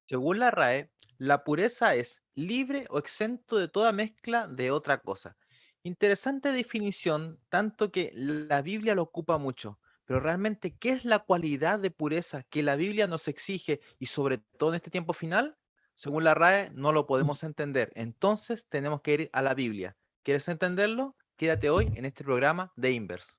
Según la RAE, la pureza es libre o exento de toda mezcla de otra cosa. Interesante definición, tanto que la Biblia lo ocupa mucho. Pero realmente, ¿qué es la cualidad de pureza que la Biblia nos exige y sobre todo en este tiempo final? Según la RAE, no lo podemos entender. Entonces tenemos que ir a la Biblia. ¿Quieres entenderlo? Quédate hoy en este programa de Inverse.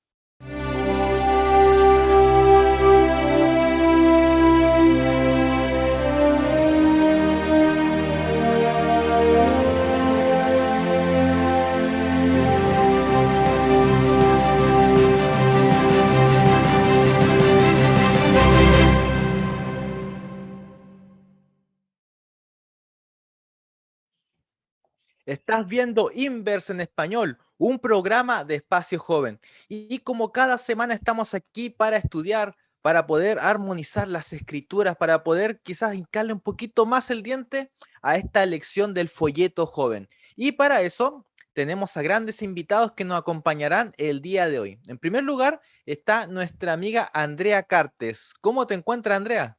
Estás viendo Inverse en español, un programa de Espacio Joven. Y como cada semana estamos aquí para estudiar, para poder armonizar las escrituras, para poder quizás hincarle un poquito más el diente a esta lección del folleto joven. Y para eso tenemos a grandes invitados que nos acompañarán el día de hoy. En primer lugar está nuestra amiga Andrea Cartes. ¿Cómo te encuentras, Andrea?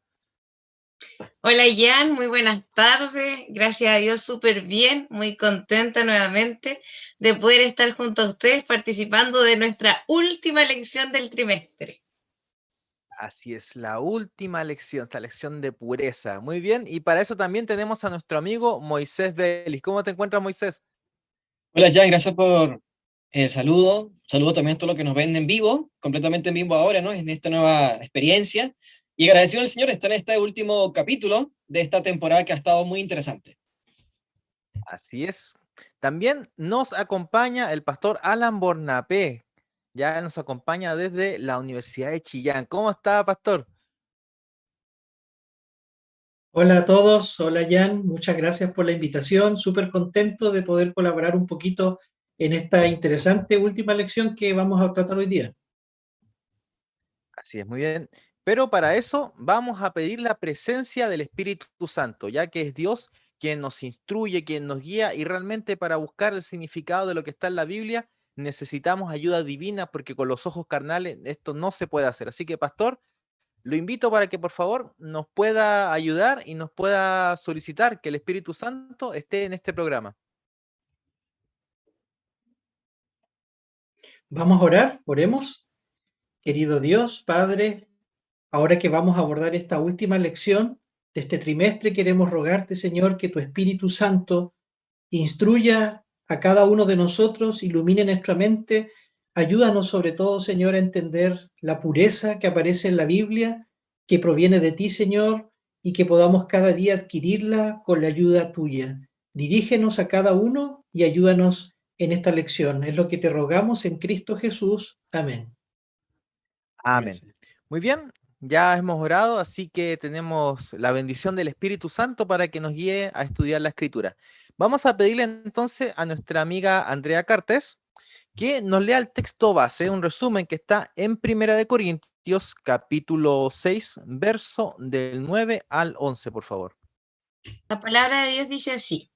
Hola Jan, muy buenas tardes. Gracias a Dios, súper bien, muy contenta nuevamente de poder estar junto a ustedes participando de nuestra última lección del trimestre. Así es, la última lección, esta lección de pureza. Muy bien, y para eso también tenemos a nuestro amigo Moisés Vélez. ¿Cómo te encuentras, Moisés? Hola Jan, gracias por el saludo. Saludo también a todos los que nos ven en vivo, completamente en vivo ahora, ¿no? En esta nueva experiencia. Y agradecido al Señor estar en este último capítulo de esta temporada que ha estado muy interesante. Así es. También nos acompaña el pastor Alan Bornapé. Ya nos acompaña desde la Universidad de Chillán. ¿Cómo está, pastor? Hola a todos, hola Jan, muchas gracias por la invitación, súper contento de poder colaborar un poquito en esta interesante última lección que vamos a tratar hoy día. Así es, muy bien. Pero para eso vamos a pedir la presencia del Espíritu Santo, ya que es Dios quien nos instruye, quien nos guía y realmente para buscar el significado de lo que está en la Biblia necesitamos ayuda divina porque con los ojos carnales esto no se puede hacer. Así que, pastor, lo invito para que por favor nos pueda ayudar y nos pueda solicitar que el Espíritu Santo esté en este programa. Vamos a orar, oremos. Querido Dios, Padre, ahora que vamos a abordar esta última lección de este trimestre, queremos rogarte, Señor, que tu Espíritu Santo instruya a cada uno de nosotros, ilumine nuestra mente, ayúdanos sobre todo, Señor, a entender la pureza que aparece en la Biblia, que proviene de ti, Señor, y que podamos cada día adquirirla con la ayuda tuya. Dirígenos a cada uno y ayúdanos en esta lección. Es lo que te rogamos en Cristo Jesús. Amén. Amén, Amén. Señor. Muy bien, ya hemos orado, así que tenemos la bendición del Espíritu Santo para que nos guíe a estudiar la Escritura. Vamos a pedirle entonces a nuestra amiga Andrea Cartes que nos lea el texto base, un resumen que está en Primera de Corintios, capítulo 6, verso del 9 al 11, por favor. La palabra de Dios dice así: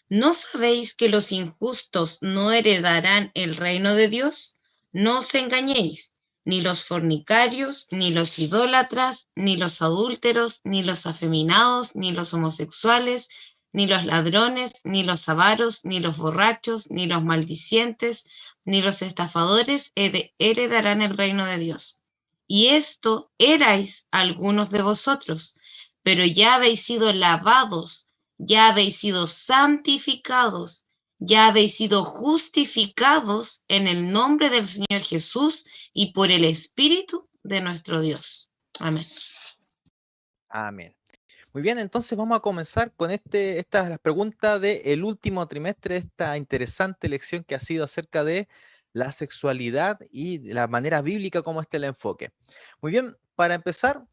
¿No sabéis que los injustos no heredarán el reino de Dios? No os engañéis, ni los fornicarios, ni los idólatras, ni los adúlteros, ni los afeminados, ni los homosexuales, ni los ladrones, ni los avaros, ni los borrachos, ni los maldicientes, ni los estafadores heredarán el reino de Dios. Y esto erais algunos de vosotros, pero ya habéis sido lavados, ya habéis sido santificados, ya habéis sido justificados en el nombre del Señor Jesús y por el Espíritu de nuestro Dios. Amén. Amén. Muy bien, entonces vamos a comenzar con estas las preguntas del último trimestre, esta interesante lección que ha sido acerca de la sexualidad y de la manera bíblica como está el enfoque. Muy bien, para empezar,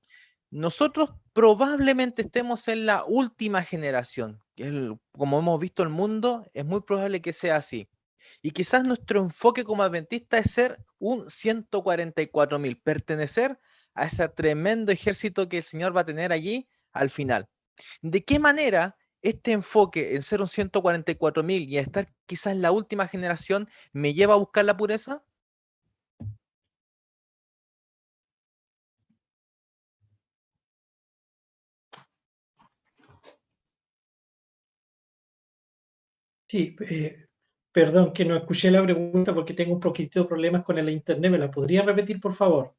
nosotros probablemente estemos en la última generación. Como hemos visto el mundo, es muy probable que sea así. Y quizás nuestro enfoque como adventista es ser un 144.000, pertenecer a ese tremendo ejército que el Señor va a tener allí al final. ¿De qué manera este enfoque en ser un 144.000 y estar quizás en la última generación me lleva a buscar la pureza? Sí, perdón que no escuché la pregunta porque tengo un poquito de problemas con el internet. ¿Me la podría repetir, por favor?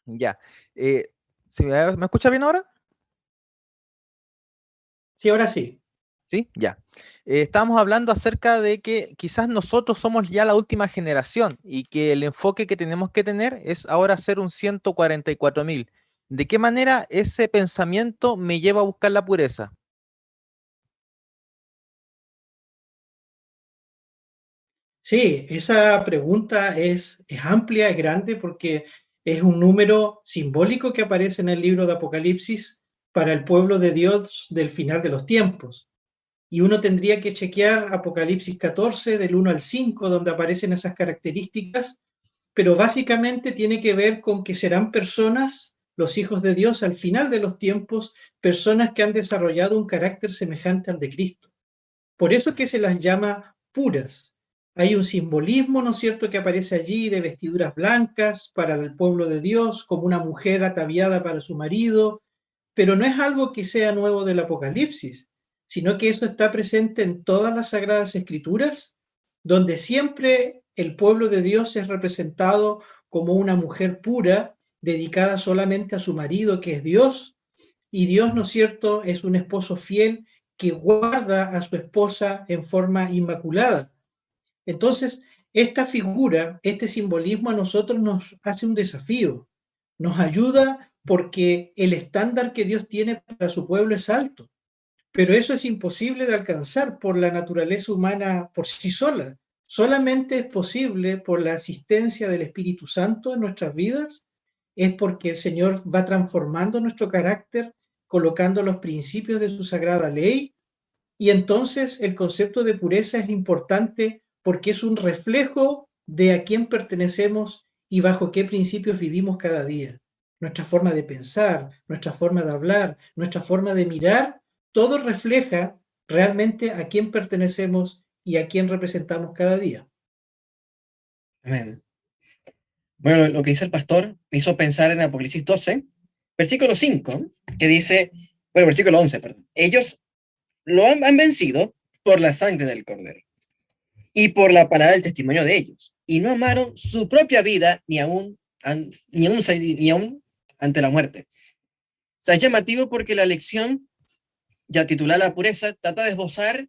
Ya. ¿Me escucha bien ahora? Sí, ahora sí. Sí, ya. Estábamos hablando acerca de que quizás nosotros somos ya la última generación y que el enfoque que tenemos que tener es ahora ser un 144.000. ¿De qué manera ese pensamiento me lleva a buscar la pureza? Sí, esa pregunta es amplia, es grande, porque es un número simbólico que aparece en el libro de Apocalipsis para el pueblo de Dios del final de los tiempos. Y uno tendría que chequear Apocalipsis 14, del 1 al 5, donde aparecen esas características, pero básicamente tiene que ver con que serán personas, los hijos de Dios al final de los tiempos, personas que han desarrollado un carácter semejante al de Cristo. Por eso es que se las llama puras. Hay un simbolismo, ¿no es cierto?, que aparece allí de vestiduras blancas para el pueblo de Dios, como una mujer ataviada para su marido, pero no es algo que sea nuevo del Apocalipsis, sino que eso está presente en todas las Sagradas Escrituras, donde siempre el pueblo de Dios es representado como una mujer pura, dedicada solamente a su marido, que es Dios, y Dios, ¿no es cierto?, es un esposo fiel que guarda a su esposa en forma inmaculada. Entonces, esta figura, este simbolismo a nosotros nos hace un desafío, nos ayuda porque el estándar que Dios tiene para su pueblo es alto, pero eso es imposible de alcanzar por la naturaleza humana por sí sola. Solamente es posible por la asistencia del Espíritu Santo en nuestras vidas, es porque el Señor va transformando nuestro carácter, colocando los principios de su sagrada ley, y entonces el concepto de pureza es importante porque es un reflejo de a quién pertenecemos y bajo qué principios vivimos cada día. Nuestra forma de pensar, nuestra forma de hablar, nuestra forma de mirar, todo refleja realmente a quién pertenecemos y a quién representamos cada día. Amén. Bueno, lo que dice el pastor me hizo pensar en Apocalipsis 12, versículo 5, que dice, bueno, versículo 11, perdón. Ellos lo han vencido por la sangre del Cordero y por la palabra del testimonio de ellos, y no amaron su propia vida ni aún ante la muerte. O sea, es llamativo porque la lección, ya titulada La pureza, trata de esbozar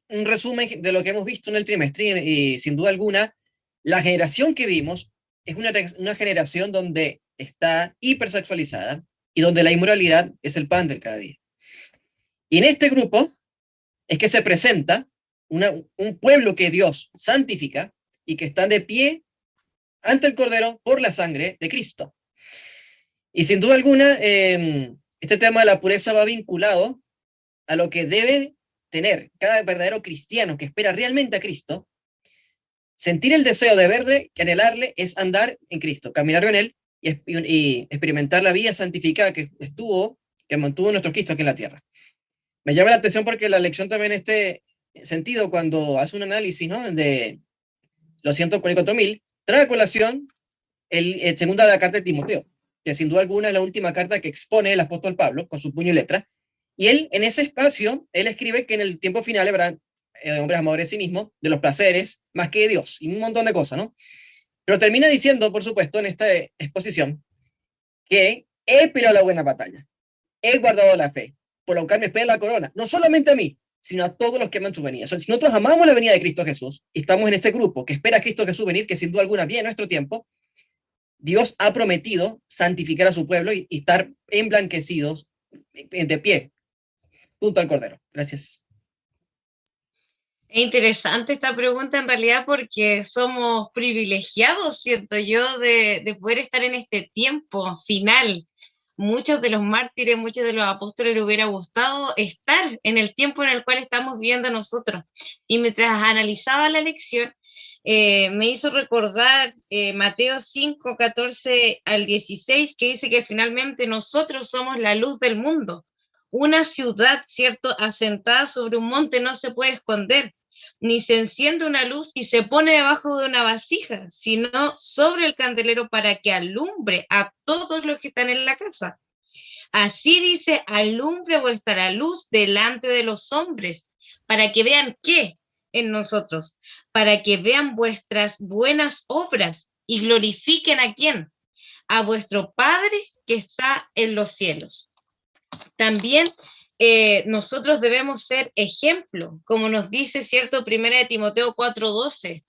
un resumen de lo que hemos visto en el trimestre y sin duda alguna, la generación que vimos es una generación donde está hipersexualizada y donde la inmoralidad es el pan del cada día. Y en este grupo es que se presenta un pueblo que Dios santifica y que está de pie ante el Cordero por la sangre de Cristo. Y sin duda alguna, este tema de la pureza va vinculado a lo que debe tener cada verdadero cristiano que espera realmente a Cristo. Sentir el deseo de verle, que anhelarle, es andar en Cristo, caminar con Él y experimentar la vida santificada que mantuvo nuestro Cristo aquí en la tierra. Me llama la atención porque la lección también en este sentido, cuando hace un análisis, ¿no?, de los 144.000, trae a colación el segunda de la carta de Timoteo, que sin duda alguna es la última carta que expone el apóstol Pablo con su puño y letra. Y él, en ese espacio, él escribe que en el tiempo final habrá hombres amadores de sí mismos, de los placeres, más que de Dios, y un montón de cosas, ¿no? Pero termina diciendo, por supuesto, en esta exposición, que he peleado la buena batalla, he guardado la fe, por la cual me espera la corona, no solamente a mí, sino a todos los que aman su venida. O sea, si nosotros amamos la venida de Cristo Jesús, y estamos en este grupo que espera a Cristo Jesús venir, que sin duda alguna viene en nuestro tiempo, Dios ha prometido santificar a su pueblo y estar emblanquecidos de pie, junto al Cordero. Gracias. Es interesante esta pregunta en realidad porque somos privilegiados, siento yo, de poder estar en este tiempo final. Muchos de los mártires, muchos de los apóstoles les hubiera gustado estar en el tiempo en el cual estamos viviendo nosotros. Y mientras analizaba la lección, me hizo recordar Mateo 5, 14 al 16, que dice que finalmente nosotros somos la luz del mundo. Una ciudad, ¿cierto?, asentada sobre un monte no se puede esconder, ni se enciende una luz y se pone debajo de una vasija, sino sobre el candelero para que alumbre a todos los que están en la casa. Así dice, alumbre vuestra luz delante de los hombres, ¿Para que vean qué en nosotros? Para que vean vuestras buenas obras y glorifiquen ¿a quién? A vuestro Padre que está en los cielos. También nosotros debemos ser ejemplo, como nos dice, ¿cierto? 1 Timoteo 4:12.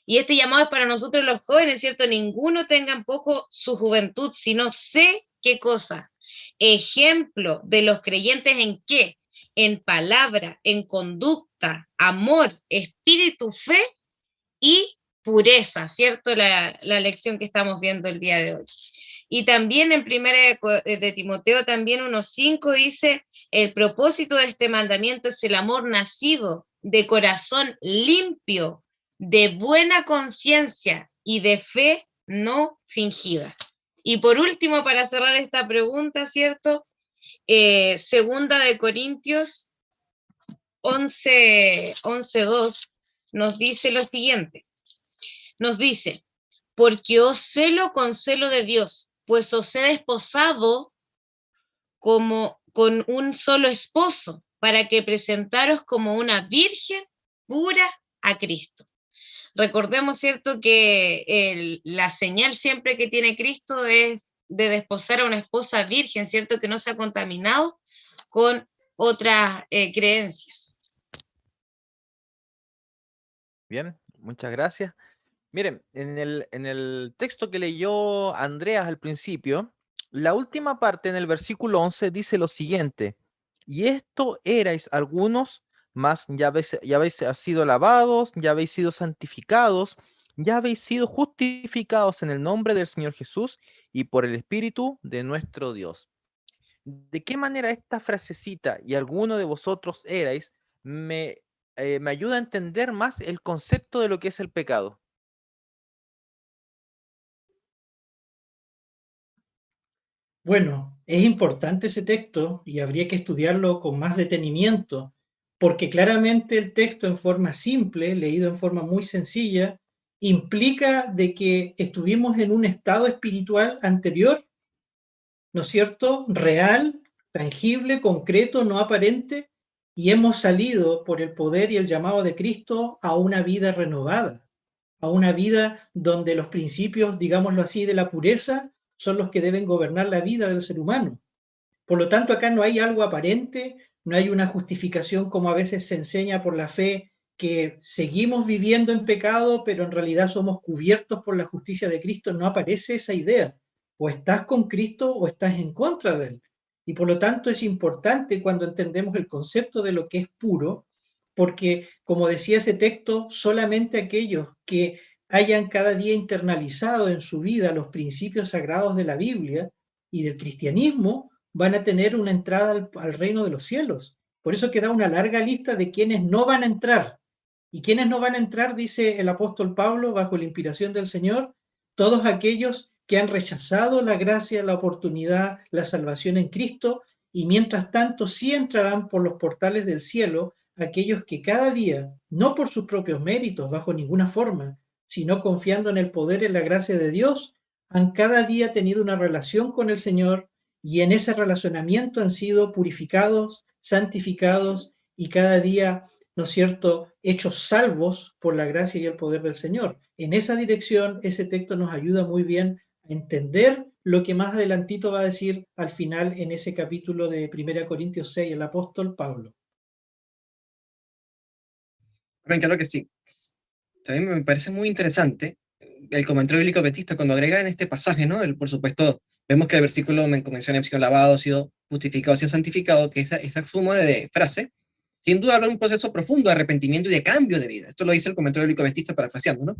Y este llamado es para nosotros los jóvenes, ¿cierto? Ninguno tenga en poco su juventud, sino sé qué cosa. Ejemplo de los creyentes en qué? En palabra, en conducta, amor, espíritu, fe y pureza, ¿cierto? La lección que estamos viendo el día de hoy. Y también en 1 de Timoteo también 1:5 dice, el propósito de este mandamiento es el amor nacido de corazón limpio, de buena conciencia y de fe no fingida. Y por último, para cerrar esta pregunta, ¿cierto? Segunda de Corintios 11:2 nos dice lo siguiente. Nos dice, porque os celo con celo de Dios, pues os he desposado como con un solo esposo, para que presentaros como una virgen pura a Cristo. Recordemos, ¿cierto?, que la señal siempre que tiene Cristo es de desposar a una esposa virgen, ¿cierto?, que no se ha contaminado con otras creencias. Bien, muchas gracias. Miren, en el texto que leyó Andreas al principio, la última parte en el versículo 11 dice lo siguiente, y esto erais algunos, mas ya habéis sido lavados, ya habéis sido santificados, ya habéis sido justificados en el nombre del Señor Jesús y por el Espíritu de nuestro Dios. ¿De qué manera esta frasecita, y alguno de vosotros erais, me ayuda a entender más el concepto de lo que es el pecado? Bueno, es importante ese texto y habría que estudiarlo con más detenimiento, porque claramente el texto en forma simple, leído en forma muy sencilla, implica de que estuvimos en un estado espiritual anterior, ¿no es cierto? Real, tangible, concreto, no aparente, y hemos salido por el poder y el llamado de Cristo a una vida renovada, a una vida donde los principios, digámoslo así, de la pureza son los que deben gobernar la vida del ser humano. Por lo tanto, acá no hay algo aparente, no hay una justificación como a veces se enseña por la fe, que seguimos viviendo en pecado, pero en realidad somos cubiertos por la justicia de Cristo. No aparece esa idea. O estás con Cristo o estás en contra de Él. Y por lo tanto es importante cuando entendemos el concepto de lo que es puro, porque como decía ese texto, solamente aquellos que hayan cada día internalizado en su vida los principios sagrados de la Biblia y del cristianismo van a tener una entrada al reino de los cielos. Por eso queda una larga lista de quienes no van a entrar. ¿Y quienes no van a entrar? Dice el apóstol Pablo, bajo la inspiración del Señor, todos aquellos que han rechazado la gracia, la oportunidad, la salvación en Cristo, y mientras tanto sí entrarán por los portales del cielo aquellos que cada día, no por sus propios méritos, bajo ninguna forma, sino confiando en el poder y en la gracia de Dios, han cada día tenido una relación con el Señor y en ese relacionamiento han sido purificados, santificados y cada día, ¿no es cierto?, hechos salvos por la gracia y el poder del Señor. En esa dirección, ese texto nos ayuda muy bien a entender lo que más adelantito va a decir al final en ese capítulo de 1 Corintios 6, el apóstol Pablo. Bueno, claro que sí. También me parece muy interesante el comentario bíblico adventista cuando agrega en este pasaje, ¿no? Por supuesto, vemos que el versículo menciona, ha sido lavado, ha sido justificado, ha sido santificado, que esa suma de frase, sin duda habla de un proceso profundo de arrepentimiento y de cambio de vida. Esto lo dice el comentario bíblico adventista parafraseando, ¿no?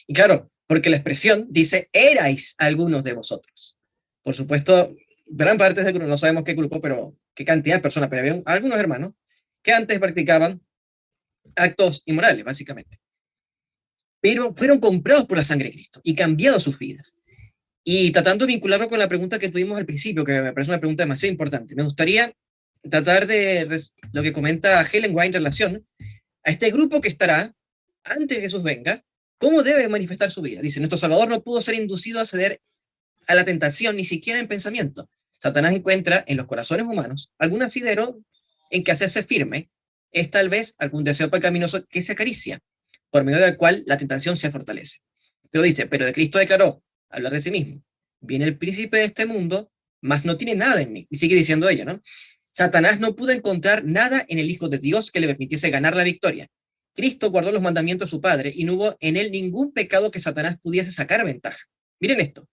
Y claro, porque la expresión dice, erais algunos de vosotros. Por supuesto, gran parte del grupo, no sabemos qué grupo, pero qué cantidad de personas, pero había algunos hermanos que antes practicaban actos inmorales, básicamente. Pero fueron comprados por la sangre de Cristo y cambiado sus vidas. Y tratando de vincularlo con la pregunta que tuvimos al principio, que me parece una pregunta demasiado importante, me gustaría tratar de lo que comenta Helen White en relación a este grupo que estará antes de que Jesús venga, ¿cómo debe manifestar su vida? Dice, nuestro Salvador no pudo ser inducido a ceder a la tentación, ni siquiera en pensamiento. Satanás encuentra en los corazones humanos algún asidero en que hacerse firme Es tal vez algún deseo pecaminoso que se acaricia, por medio del cual la tentación se fortalece. Pero dice, pero de Cristo declaró, hablar de sí mismo, viene el príncipe de este mundo, mas no tiene nada en mí. Y sigue diciendo ella, ¿no? Satanás no pudo encontrar nada en el Hijo de Dios que le permitiese ganar la victoria. Cristo guardó los mandamientos de su Padre y no hubo en él ningún pecado que Satanás pudiese sacar ventaja. Miren esto.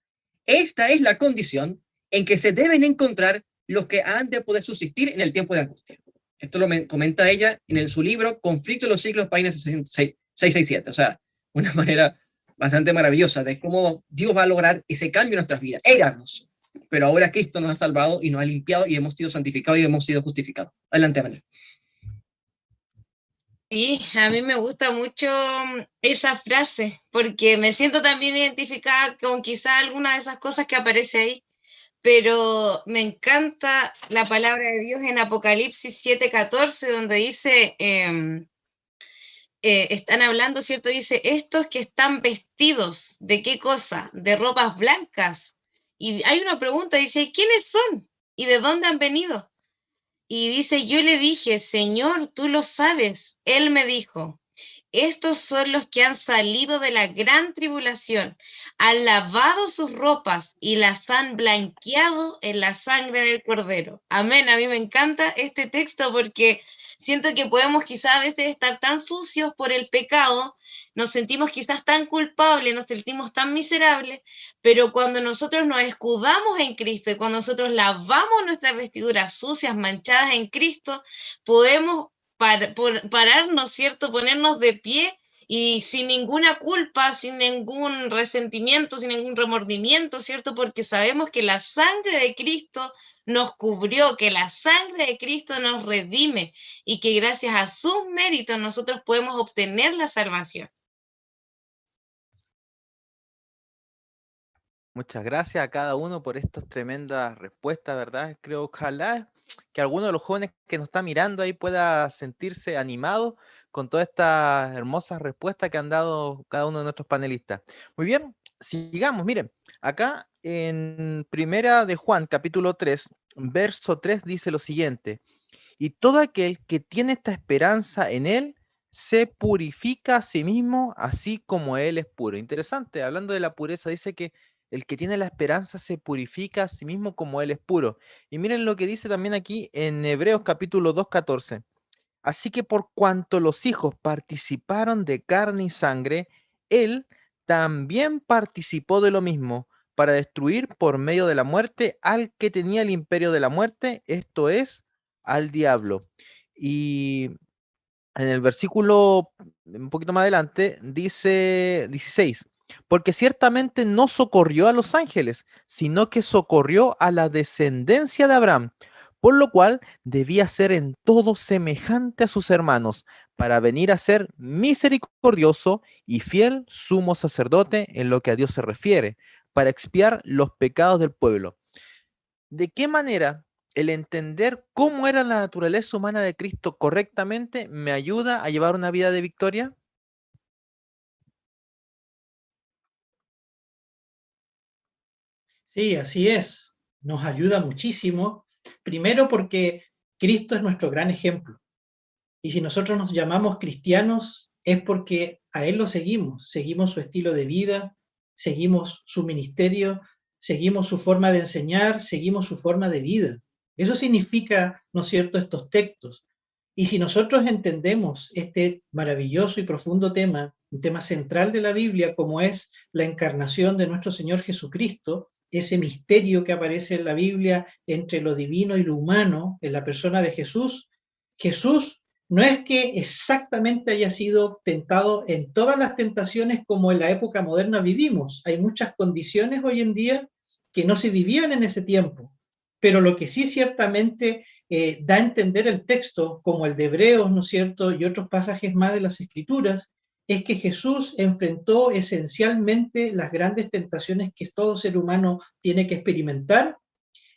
Esta es la condición en que se deben encontrar los que han de poder subsistir en el tiempo de angustia. Esto lo comenta ella en su libro Conflicto de los siglos, página 667. O sea, una manera bastante maravillosa de cómo Dios va a lograr ese cambio en nuestras vidas. Éramos, pero ahora Cristo nos ha salvado y nos ha limpiado y hemos sido santificados y hemos sido justificados. Adelante, Manuel. Sí, a mí me gusta mucho esa frase, porque me siento también identificada con quizá alguna de esas cosas que aparece ahí, pero me encanta la palabra de Dios en Apocalipsis 7:14, donde dice, están hablando, ¿cierto? Dice, estos que están vestidos, ¿de qué cosa? De ropas blancas. Y hay una pregunta, dice, ¿quiénes son? ¿Y de dónde han venido? Y dice, yo le dije, Señor, tú lo sabes. Él me dijo, estos son los que han salido de la gran tribulación, han lavado sus ropas y las han blanqueado en la sangre del Cordero. Amén. A mí me encanta este texto porque siento que podemos quizás a veces estar tan sucios por el pecado, nos sentimos quizás tan culpables, nos sentimos tan miserables, pero cuando nosotros nos escudamos en Cristo y cuando nosotros lavamos nuestras vestiduras sucias, manchadas en Cristo, podemos pararnos, ¿cierto? Ponernos de pie y sin ninguna culpa, sin ningún resentimiento, sin ningún remordimiento, ¿cierto? Porque sabemos que la sangre de Cristo nos cubrió, que la sangre de Cristo nos redime y que gracias a sus méritos nosotros podemos obtener la salvación. Muchas gracias a cada uno por estas tremendas respuestas, ¿verdad? Creo, ojalá que alguno de los jóvenes que nos está mirando ahí pueda sentirse animado con todas estas hermosas respuestas que han dado cada uno de nuestros panelistas. Muy bien, sigamos. Miren, acá en Primera de Juan, capítulo 3, verso 3 dice lo siguiente: y todo aquel que tiene esta esperanza en él se purifica a sí mismo, así como él es puro. Interesante, hablando de la pureza, dice que el que tiene la esperanza se purifica a sí mismo como él es puro. Y miren lo que dice también aquí en Hebreos capítulo 2:14. Así que por cuanto los hijos participaron de carne y sangre, él también participó de lo mismo, para destruir por medio de la muerte al que tenía el imperio de la muerte, esto es, al diablo. Y en el versículo un poquito más adelante dice 16, porque ciertamente no socorrió a los ángeles, sino que socorrió a la descendencia de Abraham, por lo cual debía ser en todo semejante a sus hermanos, para venir a ser misericordioso y fiel sumo sacerdote en lo que a Dios se refiere, para expiar los pecados del pueblo. ¿De qué manera el entender cómo era la naturaleza humana de Cristo correctamente me ayuda a llevar una vida de victoria? Sí, así es. Nos ayuda muchísimo. Primero porque Cristo es nuestro gran ejemplo. Y si nosotros nos llamamos cristianos es porque a Él lo seguimos. Seguimos su estilo de vida, seguimos su ministerio, seguimos su forma de enseñar, seguimos su forma de vida. Eso significa, ¿no es cierto?, estos textos. Y si nosotros entendemos este maravilloso y profundo tema, un tema central de la Biblia, como es la encarnación de nuestro Señor Jesucristo, ese misterio que aparece en la Biblia entre lo divino y lo humano en la persona de Jesús, Jesús no es que exactamente haya sido tentado en todas las tentaciones como en la época moderna vivimos. Hay muchas condiciones hoy en día que no se vivían en ese tiempo. Pero lo que sí ciertamente da a entender el texto, como el de Hebreos, ¿no es cierto?, y otros pasajes más de las Escrituras, es que Jesús enfrentó esencialmente las grandes tentaciones que todo ser humano tiene que experimentar,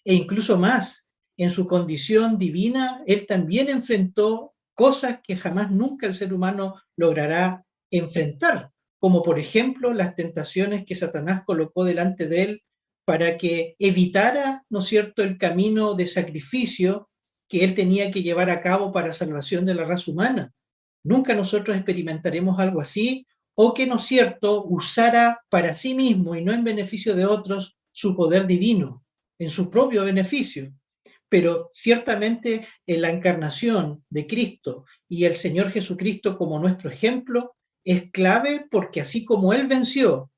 e incluso más, en su condición divina, Él también enfrentó cosas que jamás nunca el ser humano logrará enfrentar, como por ejemplo las tentaciones que Satanás colocó delante de Él para que evitara, ¿no es cierto?, el camino de sacrificio que él tenía que llevar a cabo para salvación de la raza humana. Nunca nosotros experimentaremos algo así, o que, ¿no es cierto?, usara para sí mismo y no en beneficio de otros su poder divino, en su propio beneficio. Pero ciertamente en la encarnación de Cristo y el Señor Jesucristo como nuestro ejemplo es clave, porque así como Él venció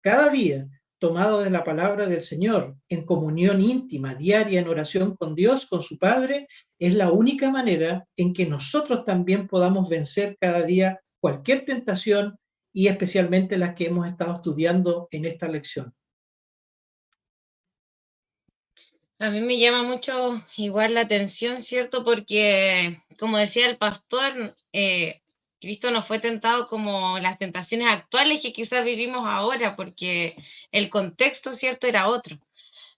cada día, tomado de la palabra del Señor, en comunión íntima, diaria, en oración con Dios, con su Padre, es la única manera en que nosotros también podamos vencer cada día cualquier tentación, y especialmente las que hemos estado estudiando en esta lección. A mí me llama mucho igual la atención, ¿cierto? Porque, como decía el pastor, Cristo no fue tentado como las tentaciones actuales que quizás vivimos ahora, porque el contexto, ¿cierto?, era otro.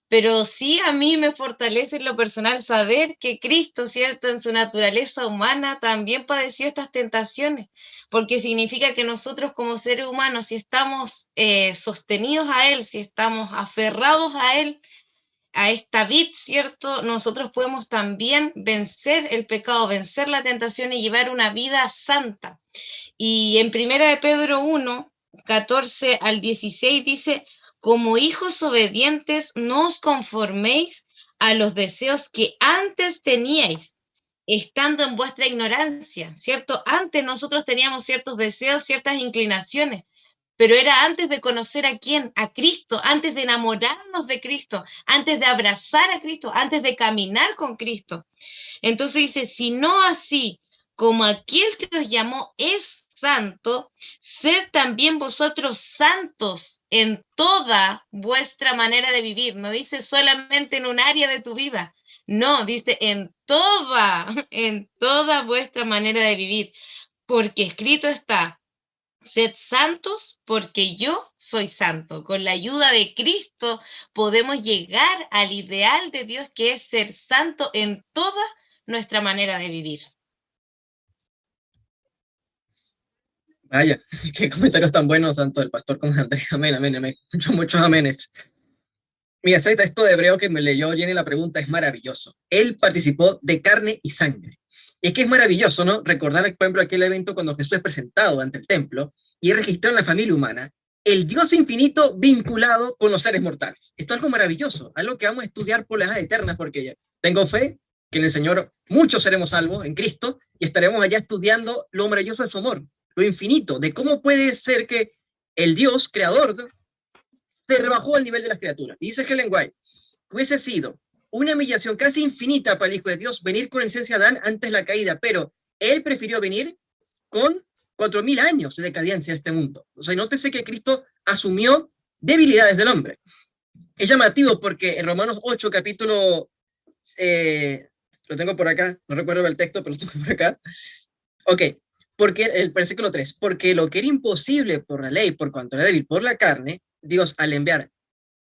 Pero sí, a mí me fortalece en lo personal saber que Cristo, ¿cierto?, en su naturaleza humana también padeció estas tentaciones, porque significa que nosotros como seres humanos, si estamos sostenidos a Él, si estamos aferrados a Él, a esta vid, ¿cierto?, nosotros podemos también vencer el pecado, vencer la tentación y llevar una vida santa. Y en 1 de Pedro 1, 14 al 16 dice: como hijos obedientes, no os conforméis a los deseos que antes teníais, estando en vuestra ignorancia, ¿cierto? Antes nosotros teníamos ciertos deseos, ciertas inclinaciones, pero era antes de conocer a quién, a Cristo, antes de enamorarnos de Cristo, antes de abrazar a Cristo, antes de caminar con Cristo. Entonces dice, si no así, como aquel que os llamó es santo, sed también vosotros santos en toda vuestra manera de vivir. No dice solamente en un área de tu vida, no, dice en toda vuestra manera de vivir, porque escrito está: sed santos porque yo soy santo. Con la ayuda de Cristo podemos llegar al ideal de Dios, que es ser santo en toda nuestra manera de vivir. Vaya, qué comentarios tan buenos, tanto del pastor como de Andrés. Amén, amén, amén. Muchos amenes. Mira, ese texto de Hebreo que me leyó Jenny, la pregunta es maravilloso. Él participó de carne y sangre. Y es que es maravilloso, ¿no? Recordar, por ejemplo, aquel evento cuando Jesús es presentado ante el templo y es registrado en la familia humana, el Dios infinito vinculado con los seres mortales. Esto es algo maravilloso, algo que vamos a estudiar por las edades eternas, porque tengo fe que en el Señor muchos seremos salvos en Cristo y estaremos allá estudiando lo maravilloso de su amor, lo infinito, de cómo puede ser que el Dios creador se rebajó al nivel de las criaturas. Y dice Ellen White que hubiese sido una humillación casi infinita para el Hijo de Dios venir con esencia de Adán antes de la caída, pero él prefirió venir con 4.000 años de decadencia de este mundo. O sea, nótese que Cristo asumió debilidades del hombre. Es llamativo porque en Romanos 8, capítulo, lo tengo por acá, no recuerdo el texto, pero lo tengo por acá. Ok, porque el versículo 3, porque lo que era imposible por la ley, por cuanto era débil por la carne, Dios, al enviar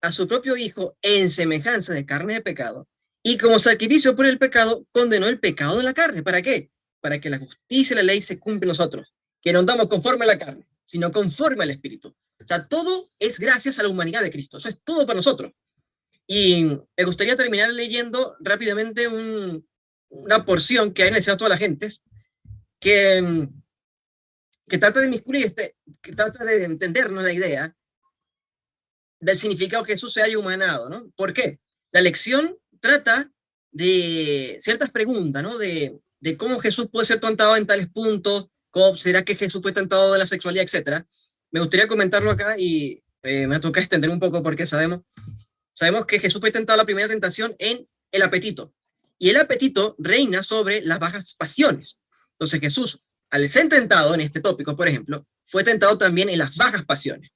a su propio Hijo en semejanza de carne de pecado, y como sacrificio por el pecado, condenó el pecado de la carne. ¿Para qué? Para que la justicia y la ley se cumplan nosotros, que no andamos conforme a la carne, sino conforme al Espíritu. O sea, todo es gracias a la humanidad de Cristo. Eso es todo para nosotros. Y me gustaría terminar leyendo rápidamente una porción que ha iniciado toda la gente, que trata de inmiscuir, que trata de entendernos la idea del significado que Jesús se haya humanado, ¿no? ¿Por qué? La lección trata de ciertas preguntas, ¿no? De cómo Jesús puede ser tentado en tales puntos, cómo será que Jesús fue tentado de la sexualidad, etcétera. Me gustaría comentarlo acá y me toca extender un poco porque sabemos que Jesús fue tentado la primera tentación en el apetito. Y el apetito reina sobre las bajas pasiones. Entonces Jesús, al ser tentado en este tópico, por ejemplo, fue tentado también en las bajas pasiones.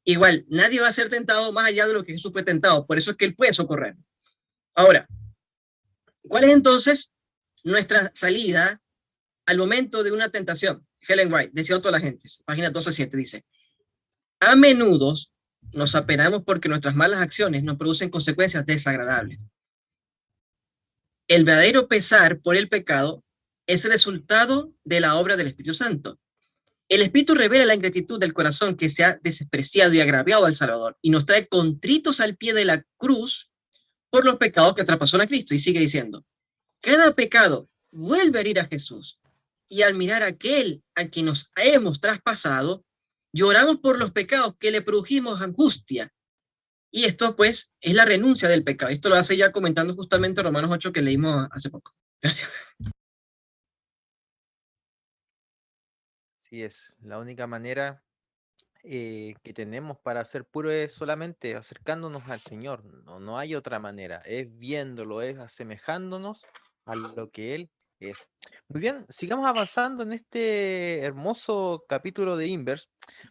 Igual, nadie va a ser tentado más allá de lo que Jesús fue tentado, por eso es que Él puede socorrer. Ahora, ¿cuál es entonces nuestra salida al momento de una tentación? Ellen White, decía a toda la gente, página 12.7, dice: a menudo nos apenamos porque nuestras malas acciones nos producen consecuencias desagradables. El verdadero pesar por el pecado es el resultado de la obra del Espíritu Santo. El Espíritu revela la ingratitud del corazón que se ha despreciado y agraviado al Salvador y nos trae contritos al pie de la cruz por los pecados que traspasaron a Cristo. Y sigue diciendo: cada pecado vuelve a herir a Jesús. Y al mirar a aquel a quien nos hemos traspasado, lloramos por los pecados que le produjimos angustia. Y esto, pues, es la renuncia del pecado. Esto lo hace ya comentando justamente Romanos 8 que leímos hace poco. Gracias. Así es, la única manera que tenemos para ser puro es solamente acercándonos al Señor. No hay otra manera. Es viéndolo, es asemejándonos a lo que Él es. Muy bien, sigamos avanzando en este hermoso capítulo de Inverse.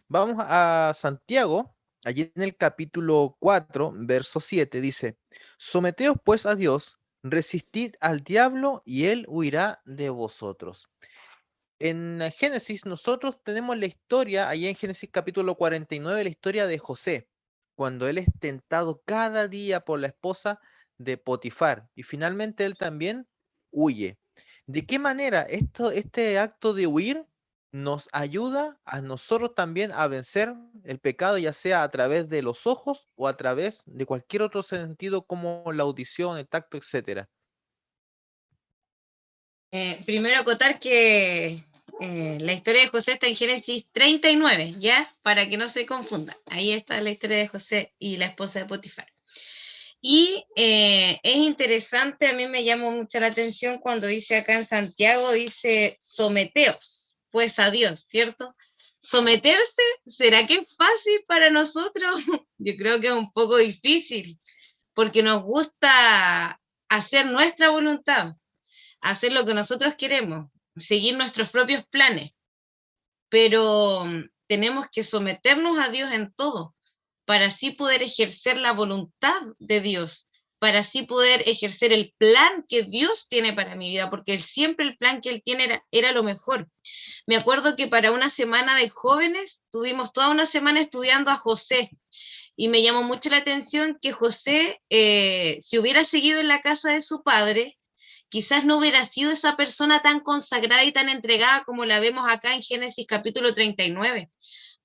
Vamos a Santiago, allí en el capítulo 4, verso 7, dice: Someteos pues a Dios, resistid al diablo y Él huirá de vosotros. En Génesis nosotros tenemos la historia, allá en Génesis capítulo 49, la historia de José, cuando él es tentado cada día por la esposa de Potifar y finalmente él también huye. ¿De qué manera este acto de huir nos ayuda a nosotros también a vencer el pecado, ya sea a través de los ojos o a través de cualquier otro sentido como la audición, el tacto, etcétera? Primero acotar que la historia de José está en Génesis 39, ¿ya? Para que no se confunda. Ahí está la historia de José y la esposa de Potifar. Y es interesante, a mí me llamó mucho la atención cuando dice acá en Santiago, dice, someteos, pues a Dios, ¿cierto? Someterse, ¿será que es fácil para nosotros? Yo creo que es un poco difícil, porque nos gusta hacer nuestra voluntad, hacer lo que nosotros queremos, seguir nuestros propios planes, pero tenemos que someternos a Dios en todo, para así poder ejercer la voluntad de Dios, para así poder ejercer el plan que Dios tiene para mi vida, porque siempre el plan que Él tiene era lo mejor. Me acuerdo que para una semana de jóvenes tuvimos toda una semana estudiando a José, y me llamó mucho la atención que José, si hubiera seguido en la casa de su padre, quizás no hubiera sido esa persona tan consagrada y tan entregada como la vemos acá en Génesis capítulo 39,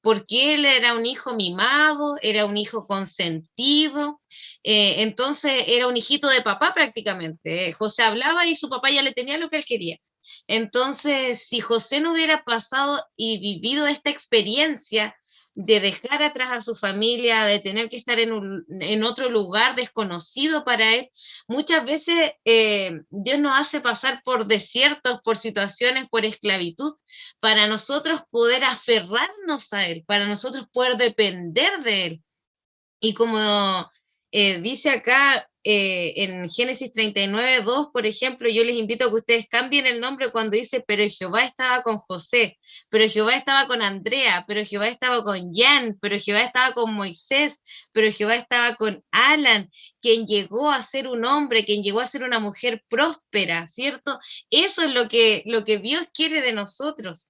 porque él era un hijo mimado, era un hijo consentido, entonces era un hijito de papá prácticamente. José hablaba y su papá ya le tenía lo que él quería. Entonces, si José no hubiera pasado y vivido esta experiencia de dejar atrás a su familia, de tener que estar en otro lugar desconocido para él, muchas veces Dios nos hace pasar por desiertos, por situaciones, por esclavitud, para nosotros poder aferrarnos a Él, para nosotros poder depender de Él. Y como dice acá en Génesis 39:2, por ejemplo, yo les invito a que ustedes cambien el nombre cuando dice, pero Jehová estaba con José, pero Jehová estaba con Andrea, pero Jehová estaba con Jan, pero Jehová estaba con Moisés, pero Jehová estaba con Alan, quien llegó a ser un hombre, quien llegó a ser una mujer próspera, ¿cierto? Eso es lo que Dios quiere de nosotros.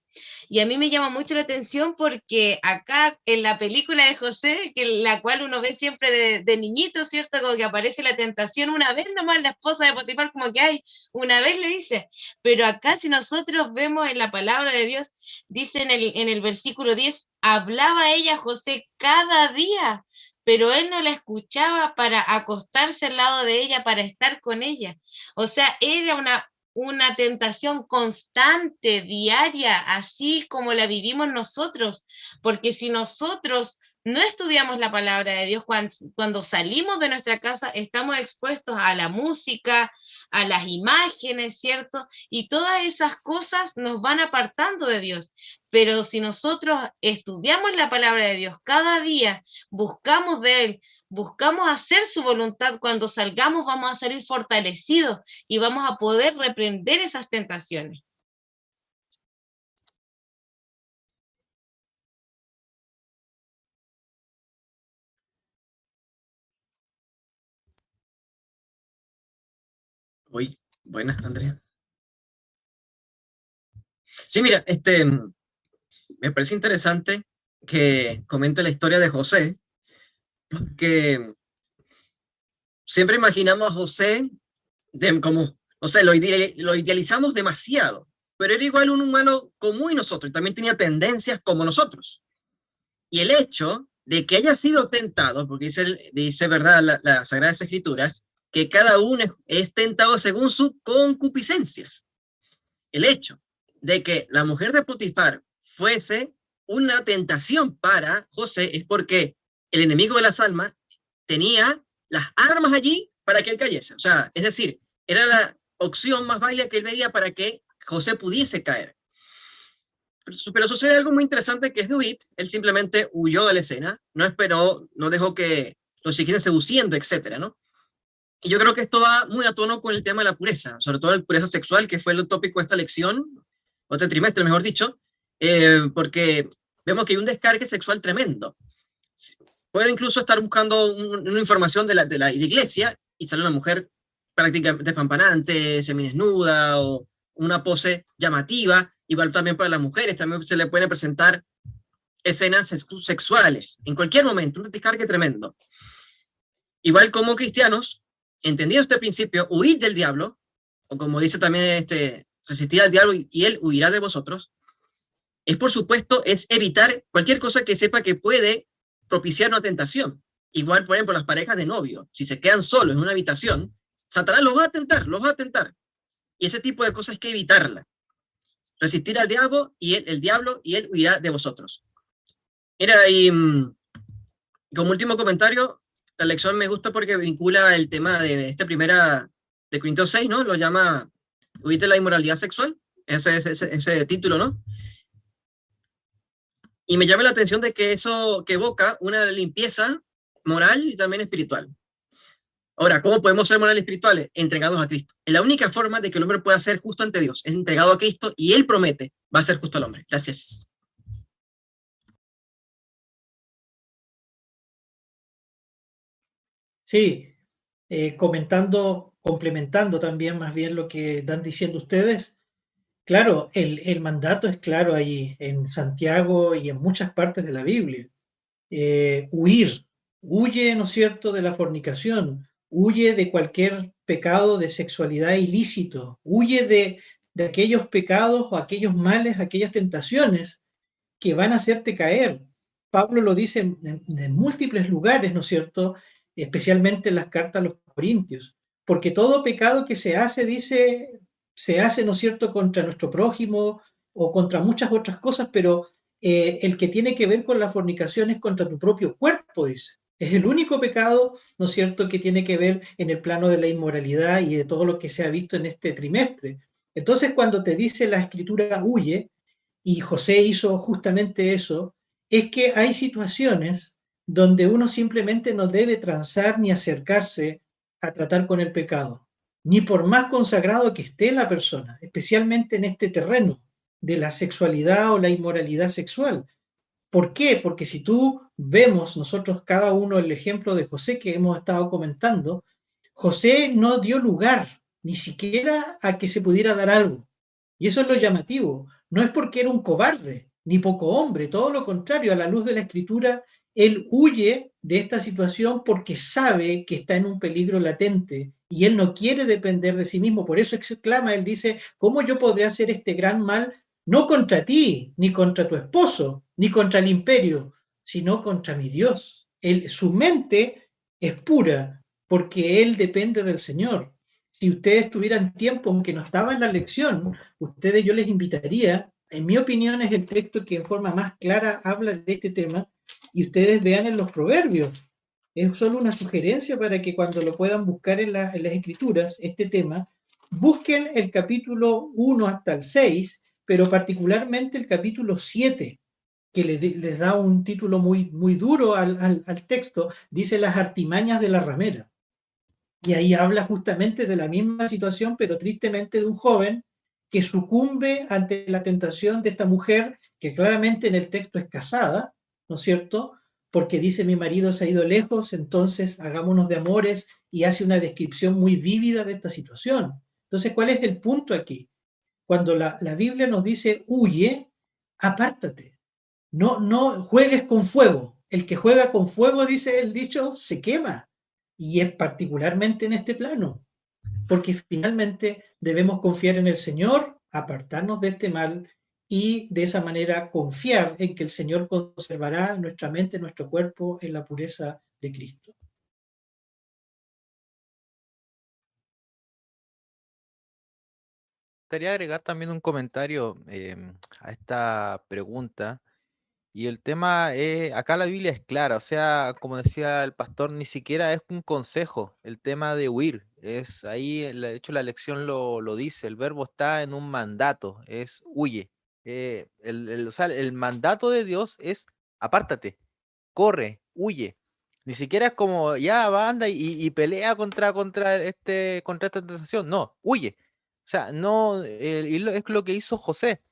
Y a mí me llama mucho la atención porque acá en la película de José, que la cual uno ve siempre de niñito, ¿cierto? Como que aparece la tentación una vez nomás, la esposa de Potifar como que hay, una vez le dice, pero acá si nosotros vemos en la palabra de Dios, dice en el versículo 10, hablaba ella a José cada día, pero él no la escuchaba para acostarse al lado de ella, para estar con ella. O sea, era una tentación constante, diaria, así como la vivimos nosotros, porque si nosotros no estudiamos la palabra de Dios, cuando salimos de nuestra casa estamos expuestos a la música, a las imágenes, ¿cierto? Y todas esas cosas nos van apartando de Dios. Pero si nosotros estudiamos la palabra de Dios cada día, buscamos de Él, buscamos hacer su voluntad, cuando salgamos vamos a salir fortalecidos y vamos a poder reprender esas tentaciones. Uy, buenas, Andrea. Sí, mira, me parece interesante que comente la historia de José, porque siempre imaginamos a José como, no sé, lo idealizamos demasiado, pero era igual un humano como nosotros, y también tenía tendencias como nosotros. Y el hecho de que haya sido tentado, porque dice verdad, las Sagradas Escrituras, que cada uno es tentado según sus concupiscencias. El hecho de que la mujer de Potifar fuese una tentación para José es porque el enemigo de las almas tenía las armas allí para que él cayese. O sea, es decir, era la opción más válida que él veía para que José pudiese caer. Pero sucede algo muy interesante, que es David. Él simplemente huyó de la escena, no esperó, no dejó que lo siguieran seduciendo, etcétera, ¿no? Y yo creo que esto va muy a tono con el tema de la pureza, sobre todo la pureza sexual, que fue el tópico de esta lección, o este trimestre, mejor dicho, porque vemos que hay un descargue sexual tremendo. Pueden incluso estar buscando una información de la iglesia y sale una mujer prácticamente despampanante, semidesnuda, o una pose llamativa. Igual también para las mujeres, también se le pueden presentar escenas sexuales en cualquier momento, un descargue tremendo. Igual como cristianos, entendiendo este principio, huid del diablo, o como dice también resistir al diablo y él huirá de vosotros, es por supuesto, es evitar cualquier cosa que sepa que puede propiciar una tentación. Igual, por ejemplo, las parejas de novio, si se quedan solos en una habitación, Satanás los va a tentar, los va a tentar. Y ese tipo de cosas hay que evitarla. Resistir al diablo y el diablo y él huirá de vosotros. Mira, y como último comentario, la lección me gusta porque vincula el tema de esta primera de Corintios 6, ¿no? Lo llama huid de la inmoralidad sexual, ese título, ¿no? Y me llama la atención de que eso que evoca una limpieza moral y también espiritual. Ahora, ¿cómo podemos ser morales y espirituales? Entregados a Cristo. Es la única forma de que el hombre pueda ser justo ante Dios. Es entregado a Cristo y Él promete, va a ser justo al hombre. Gracias. Sí, complementando también más bien lo que están diciendo ustedes. Claro, el mandato es claro ahí en Santiago y en muchas partes de la Biblia. Huye, ¿no es cierto?, de la fornicación, huye de cualquier pecado de sexualidad ilícito, huye de aquellos pecados o aquellos males, aquellas tentaciones que van a hacerte caer. Pablo lo dice en múltiples lugares, ¿no es cierto?, especialmente en las cartas a los Corintios, porque todo pecado que se hace, dice, se hace, ¿no es cierto?, contra nuestro prójimo o contra muchas otras cosas, pero el que tiene que ver con la fornicación es contra tu propio cuerpo, dice. Es el único pecado, ¿no es cierto?, que tiene que ver en el plano de la inmoralidad y de todo lo que se ha visto en este trimestre. Entonces, cuando te dice la Escritura huye, y José hizo justamente eso, es que hay situaciones donde uno simplemente no debe transar ni acercarse a tratar con el pecado, ni por más consagrado que esté la persona, especialmente en este terreno de la sexualidad o la inmoralidad sexual. ¿Por qué? Porque si tú vemos nosotros cada uno el ejemplo de José que hemos estado comentando, José no dio lugar ni siquiera a que se pudiera dar algo. Y eso es lo llamativo. No es porque era un cobarde, ni poco hombre, todo lo contrario, a la luz de la Escritura, él huye de esta situación porque sabe que está en un peligro latente y él no quiere depender de sí mismo. Por eso exclama, él dice, ¿cómo yo podré hacer este gran mal? No contra ti, ni contra tu esposo, ni contra el imperio, sino contra mi Dios. Su mente es pura porque él depende del Señor. Si ustedes tuvieran tiempo, aunque no estaba en la lección, ustedes yo les invitaría, en mi opinión es el texto que en forma más clara habla de este tema, y ustedes vean en los proverbios. Es solo una sugerencia para que cuando lo puedan buscar en las escrituras, este tema, busquen el capítulo 1 hasta el 6, pero particularmente el capítulo 7, que les da un título muy, muy duro al texto, dice las artimañas de la ramera. Y ahí habla justamente de la misma situación, pero tristemente de un joven que sucumbe ante la tentación de esta mujer, que claramente en el texto es casada, ¿no es cierto? Porque dice mi marido se ha ido lejos, entonces hagámonos de amores, y hace una descripción muy vívida de esta situación. Entonces, ¿cuál es el punto aquí? Cuando la Biblia nos dice huye, apártate, no juegues con fuego. El que juega con fuego, dice el dicho, se quema. Y es particularmente en este plano, porque finalmente debemos confiar en el Señor, apartarnos de este mal y de esa manera confiar en que el Señor conservará nuestra mente, nuestro cuerpo en la pureza de Cristo. gustaría agregar también un comentario a esta pregunta. Y el tema es, acá la Biblia es clara, o sea, como decía el pastor, ni siquiera es un consejo, el tema de huir, es ahí, de hecho la lección lo dice, el verbo está en un mandato, es huye. O sea, el mandato de Dios es apártate, corre, huye. Ni siquiera es como, ya va, anda y pelea contra esta tentación, no, huye. O sea, no, es lo que hizo José.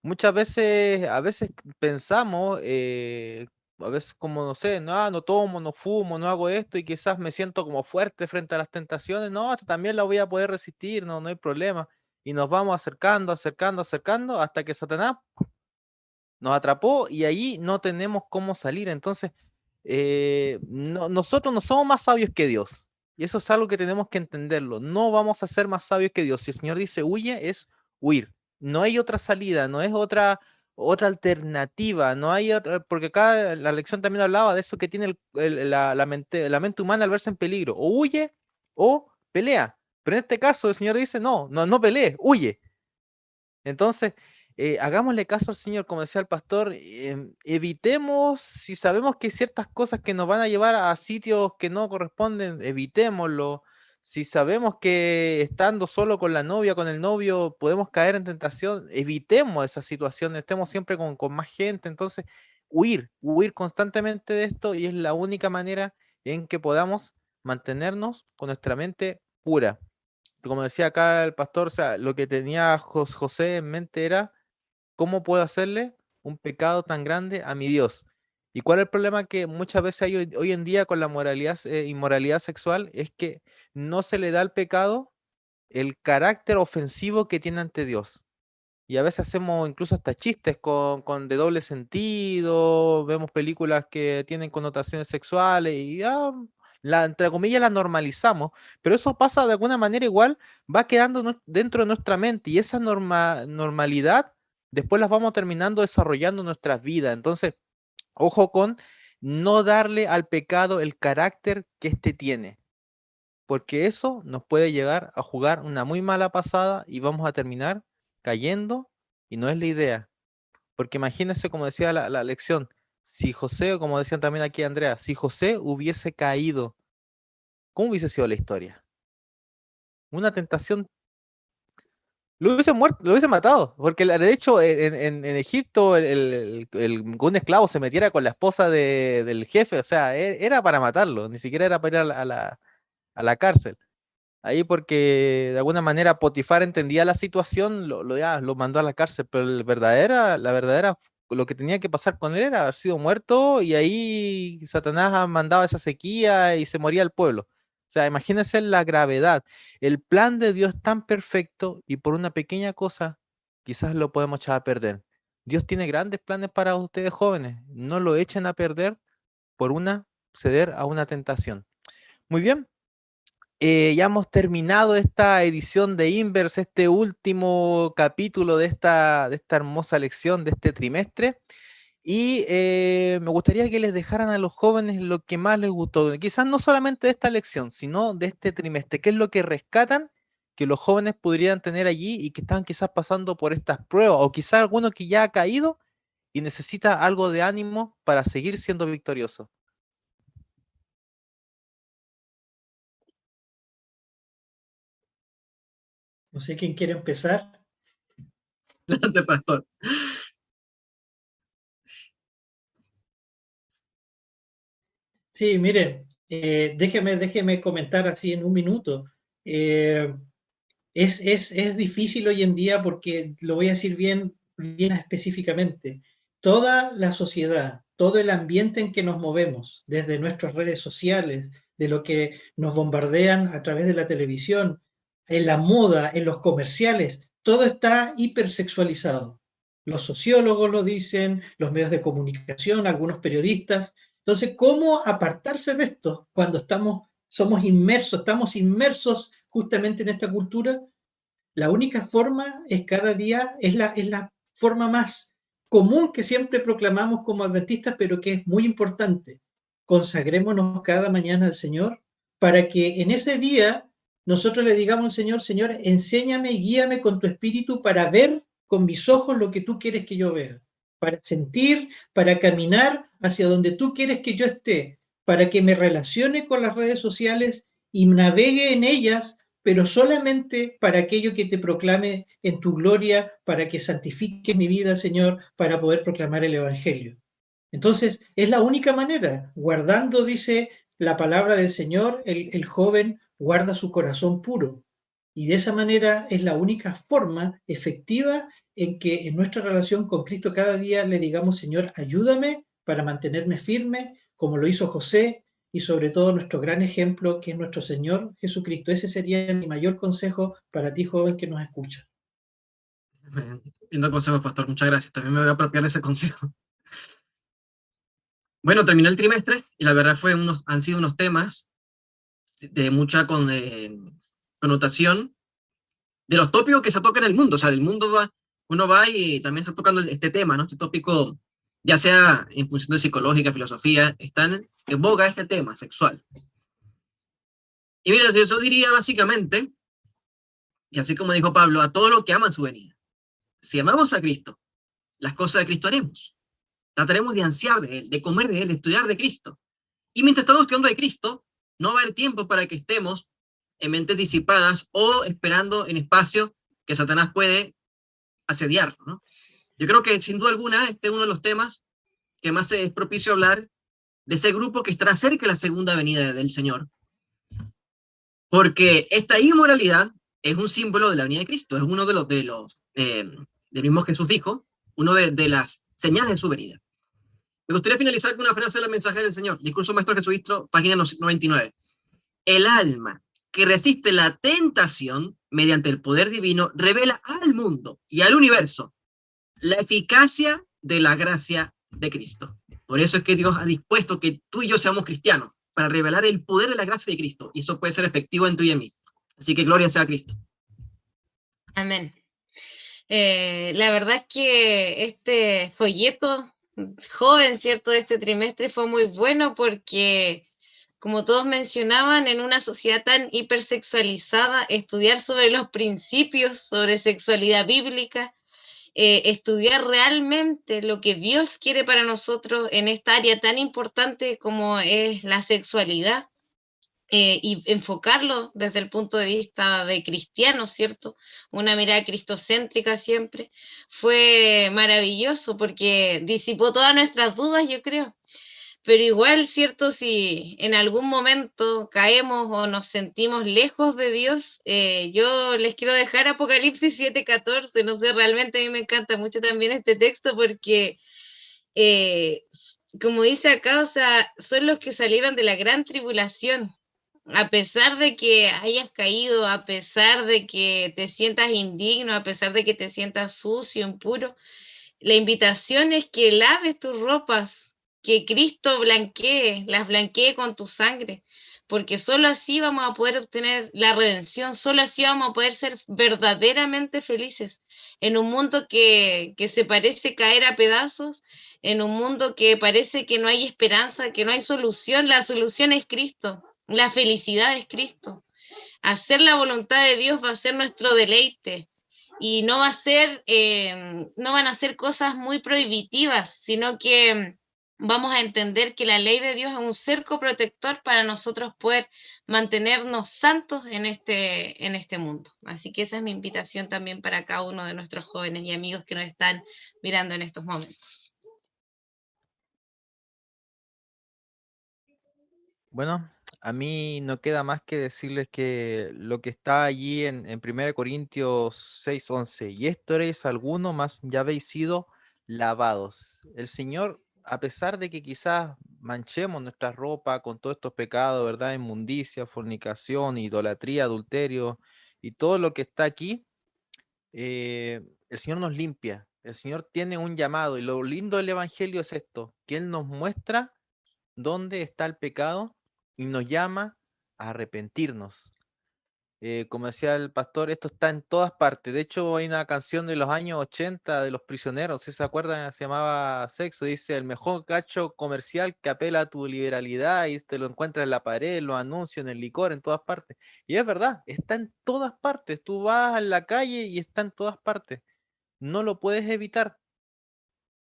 Muchas veces, a veces pensamos, a veces como, no sé, no, no tomo, no fumo, no hago esto y quizás me siento como fuerte frente a las tentaciones, no, esto también la voy a poder resistir, no, no hay problema. Y nos vamos acercando, acercando, acercando hasta que Satanás nos atrapó y ahí no tenemos cómo salir. Entonces, nosotros no somos más sabios que Dios. Y eso es algo que tenemos que entenderlo. No vamos a ser más sabios que Dios. Si el Señor dice huye, es huir. No hay otra salida, no es otra alternativa. No hay porque acá la lección también hablaba de eso que tiene la mente humana al verse en peligro. O huye o pelea. Pero en este caso el Señor dice, no, no, no pelee, huye. Entonces, hagámosle caso al Señor, como decía el pastor, evitemos, si sabemos que hay ciertas cosas que nos van a llevar a sitios que no corresponden, evitémoslo. Si sabemos que estando solo con la novia, con el novio, podemos caer en tentación, evitemos esa situación, estemos siempre con más gente. Entonces, huir constantemente de esto y es la única manera en que podamos mantenernos con nuestra mente pura. Como decía acá el pastor, o sea, lo que tenía José en mente era, ¿cómo puedo hacerle un pecado tan grande a mi Dios? ¿Y cuál es el problema que muchas veces hay hoy en día con la moralidad, inmoralidad sexual? Es que no se le da al pecado el carácter ofensivo que tiene ante Dios. Y a veces hacemos incluso hasta chistes con de doble sentido, vemos películas que tienen connotaciones sexuales y ya, entre comillas la normalizamos, pero eso pasa de alguna manera igual, va quedando dentro de nuestra mente y esa normalidad después las vamos terminando desarrollando en nuestras vidas. Entonces, ojo con no darle al pecado el carácter que éste tiene, porque eso nos puede llegar a jugar una muy mala pasada y vamos a terminar cayendo y no es la idea. Porque imagínense, como decía la lección, si José, o como decían también aquí Andrea, si José hubiese caído, ¿cómo hubiese sido la historia? Una tentación, lo hubiese muerto, lo hubiese matado, porque de hecho en Egipto un esclavo se metiera con la esposa del jefe, o sea, era para matarlo, ni siquiera era para ir a la cárcel. Ahí porque de alguna manera Potifar entendía la situación, ya, lo mandó a la cárcel, pero la verdadera, lo que tenía que pasar con él era haber sido muerto y ahí Satanás mandaba esa sequía y se moría el pueblo. O sea, imagínense la gravedad. El plan de Dios es tan perfecto y por una pequeña cosa quizás lo podemos echar a perder. Dios tiene grandes planes para ustedes jóvenes. No lo echen a perder por ceder a una tentación. Muy bien. Ya hemos terminado esta edición de Inverse, este último capítulo de esta hermosa lección de este trimestre. Y me gustaría que les dejaran a los jóvenes lo que más les gustó, quizás no solamente de esta lección, sino de este trimestre. ¿Qué es lo que rescatan que los jóvenes podrían tener allí y que están quizás pasando por estas pruebas? O quizás alguno que ya ha caído y necesita algo de ánimo para seguir siendo victorioso. No sé quién quiere empezar. Adelante, pastor. Sí, miren, déjeme comentar así en un minuto. Eh, es difícil hoy en día porque lo voy a decir bien específicamente. Toda la sociedad, todo el ambiente en que nos movemos, desde nuestras redes sociales, de lo que nos bombardean a través de la televisión, en la moda, en los comerciales, todo está hipersexualizado. Los sociólogos lo dicen, los medios de comunicación, algunos periodistas. Entonces, ¿cómo apartarse de esto cuando estamos inmersos justamente en esta cultura? La única forma es cada día, es la forma más común que siempre proclamamos como adventistas, pero que es muy importante. Consagrémonos cada mañana al Señor para que en ese día nosotros le digamos al Señor, Señor, enséñame y guíame con tu espíritu para ver con mis ojos lo que tú quieres que yo vea, para sentir, para caminar hacia donde tú quieres que yo esté, para que me relacione con las redes sociales y navegue en ellas, pero solamente para aquello que te proclame en tu gloria, para que santifique mi vida, Señor, para poder proclamar el Evangelio. Entonces, es la única manera, guardando, dice la palabra del Señor, el joven guarda su corazón puro. Y de esa manera es la única forma efectiva en que en nuestra relación con Cristo cada día le digamos, Señor, ayúdame para mantenerme firme, como lo hizo José, y sobre todo nuestro gran ejemplo, que es nuestro Señor Jesucristo. Ese sería mi mayor consejo para ti, joven, que nos escucha. Lindo consejo, pastor, muchas gracias. También me voy a apropiar de ese consejo. Bueno, terminó el trimestre y la verdad han sido unos temas de mucha connotación de los tópicos que se tocan en el mundo. O sea, uno va y también está tocando este tema, ¿no? Este tópico, ya sea en función de psicológica, filosofía, están en boga este tema sexual. Y mira, yo diría básicamente, y así como dijo Pablo, a todos los que aman su venida. Si amamos a Cristo, las cosas de Cristo haremos. Trataremos de ansiar de Él, de comer de Él, de estudiar de Cristo. Y mientras estamos estudiando de Cristo, no va a haber tiempo para que estemos en mentes disipadas o esperando en espacio que Satanás puede asediar, ¿no? Yo creo que sin duda alguna este es uno de los temas que más es propicio hablar de ese grupo que estará cerca de la segunda venida del Señor. Porque esta inmoralidad es un símbolo de la venida de Cristo, es uno del mismo Jesús dijo, uno de las señales de su venida. Me gustaría finalizar con una frase del mensaje del Señor, Discurso Maestro Jesucristo, página 99. El alma que resiste la tentación mediante el poder divino revela al mundo y al universo la eficacia de la gracia de Cristo. Por eso es que Dios ha dispuesto que tú y yo seamos cristianos, para revelar el poder de la gracia de Cristo, y eso puede ser efectivo en tú y en mí. Así que gloria sea a Cristo. Amén. La verdad es que este folleto joven, ¿cierto?, de este trimestre fue muy bueno porque, como todos mencionaban, en una sociedad tan hipersexualizada, estudiar sobre los principios, sobre sexualidad bíblica, estudiar realmente lo que Dios quiere para nosotros en esta área tan importante como es la sexualidad, y enfocarlo desde el punto de vista de cristiano, ¿cierto? Una mirada cristocéntrica siempre. Fue maravilloso porque disipó todas nuestras dudas, yo creo. Pero igual, ¿cierto? Si en algún momento caemos o nos sentimos lejos de Dios, yo les quiero dejar Apocalipsis 7:14. No sé, realmente a mí me encanta mucho también este texto porque, como dice acá, o sea, son los que salieron de la gran tribulación. A pesar de que hayas caído, a pesar de que te sientas indigno, a pesar de que te sientas sucio, impuro, la invitación es que laves tus ropas, que Cristo las blanquee con tu sangre, porque solo así vamos a poder obtener la redención, solo así vamos a poder ser verdaderamente felices en un mundo que se parece caer a pedazos, en un mundo que parece que no hay esperanza, que no hay solución. La solución es Cristo, la felicidad es Cristo. Hacer la voluntad de Dios va a ser nuestro deleite y no no van a ser cosas muy prohibitivas, sino que vamos a entender que la ley de Dios es un cerco protector para nosotros poder mantenernos santos en este mundo. Así que esa es mi invitación también para cada uno de nuestros jóvenes y amigos que nos están mirando en estos momentos. Bueno, a mí no queda más que decirles que lo que está allí en 1 Corintios 6:11, y esto eres alguno, más ya habéis sido lavados. El Señor, a pesar de que quizás manchemos nuestra ropa con todos estos pecados, ¿verdad? Inmundicia, fornicación, idolatría, adulterio y todo lo que está aquí, el Señor nos limpia. El Señor tiene un llamado, y lo lindo del Evangelio es esto, que Él nos muestra dónde está el pecado y nos llama a arrepentirnos. Como decía el pastor, esto está en todas partes. De hecho, hay una canción de los años 80 de Los Prisioneros, si se acuerdan, se llamaba Sexo. Dice, el mejor gacho comercial que apela a tu liberalidad y te lo encuentras en la pared, en los anuncios, en el licor, en todas partes. Y es verdad, está en todas partes. Tú vas a la calle y está en todas partes. No lo puedes evitar.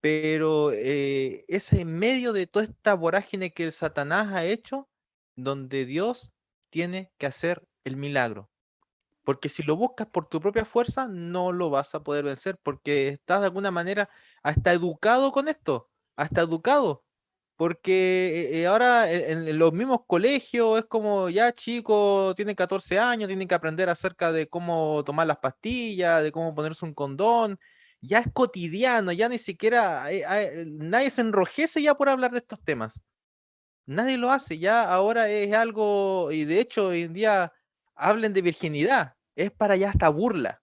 Pero es en medio de toda esta vorágine que el Satanás ha hecho, donde Dios tiene que hacer el milagro. Porque si lo buscas por tu propia fuerza, no lo vas a poder vencer, porque estás de alguna manera hasta educado con esto, hasta educado. Porque ahora en los mismos colegios es como ya chicos, tienen 14 años, tienen que aprender acerca de cómo tomar las pastillas, de cómo ponerse un condón. Ya es cotidiano, ya ni siquiera nadie se enrojece ya por hablar de estos temas. Nadie lo hace, ya ahora es algo, y de hecho hoy en día hablen de virginidad, es para ya hasta burla.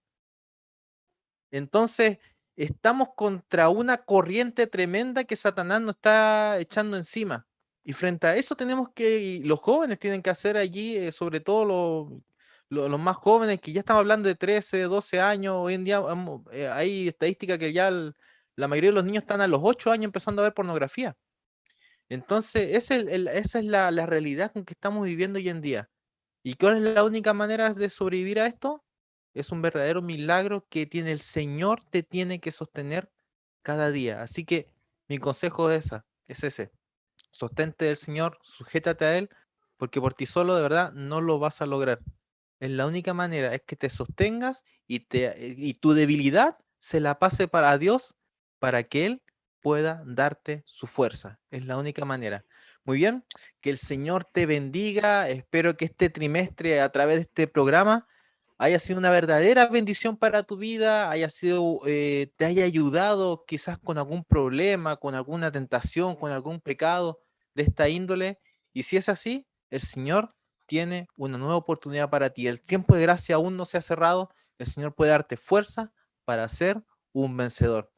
Entonces, estamos contra una corriente tremenda que Satanás nos está echando encima. Y frente a eso tenemos que, y los jóvenes tienen que hacer allí, sobre todo los más jóvenes, que ya estamos hablando de 13, 12 años, hoy en día hay estadística que ya la mayoría de los niños están a los 8 años empezando a ver pornografía. Entonces, esa es la realidad con que estamos viviendo hoy en día. ¿Y cuál es la única manera de sobrevivir a esto? Es un verdadero milagro que tiene el Señor, te tiene que sostener cada día. Así que mi consejo es ese. Sostente del Señor, sujétate a Él, porque por ti solo de verdad no lo vas a lograr. Es la única manera, es que te sostengas y tu debilidad se la pase para Dios para que Él pueda darte su fuerza. Es la única manera. Muy bien, que el Señor te bendiga. Espero que este trimestre a través de este programa haya sido una verdadera bendición para tu vida, haya sido, te haya ayudado quizás con algún problema, con alguna tentación, con algún pecado de esta índole. Y si es así, el Señor tiene una nueva oportunidad para ti. El tiempo de gracia aún no se ha cerrado. El Señor puede darte fuerza para ser un vencedor.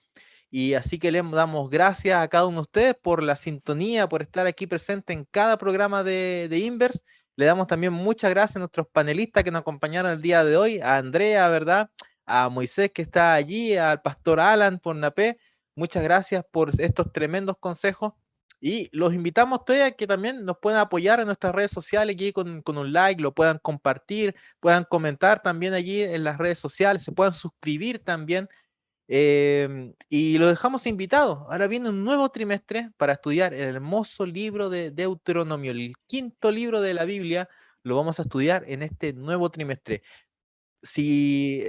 Y así que le damos gracias a cada uno de ustedes por la sintonía, por estar aquí presente en cada programa de Inverse. Le damos también muchas gracias a nuestros panelistas que nos acompañaron el día de hoy, a Andrea, ¿verdad? A Moisés que está allí, al pastor Alan por NAPE. Muchas gracias por estos tremendos consejos. Y los invitamos todavía a que también nos puedan apoyar en nuestras redes sociales allí con un like, lo puedan compartir, puedan comentar también allí en las redes sociales, se puedan suscribir también y lo dejamos invitados. Ahora viene un nuevo trimestre para estudiar el hermoso libro de Deuteronomio, el quinto libro de la Biblia. Lo vamos a estudiar en este nuevo trimestre. Si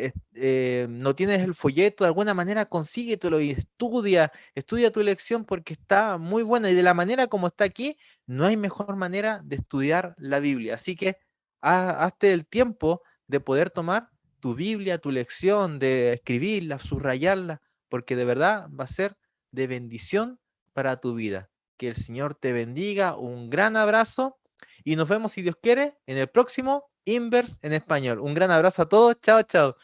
no tienes el folleto, de alguna manera consíguetelo y estudia tu lección porque está muy buena y de la manera como está aquí, no hay mejor manera de estudiar la Biblia. Así que hazte el tiempo de poder tomar tu Biblia, tu lección, de escribirla, subrayarla, porque de verdad va a ser de bendición para tu vida. Que el Señor te bendiga, un gran abrazo y nos vemos, si Dios quiere, en el próximo Inverse en español. Un gran abrazo a todos, chao, chao.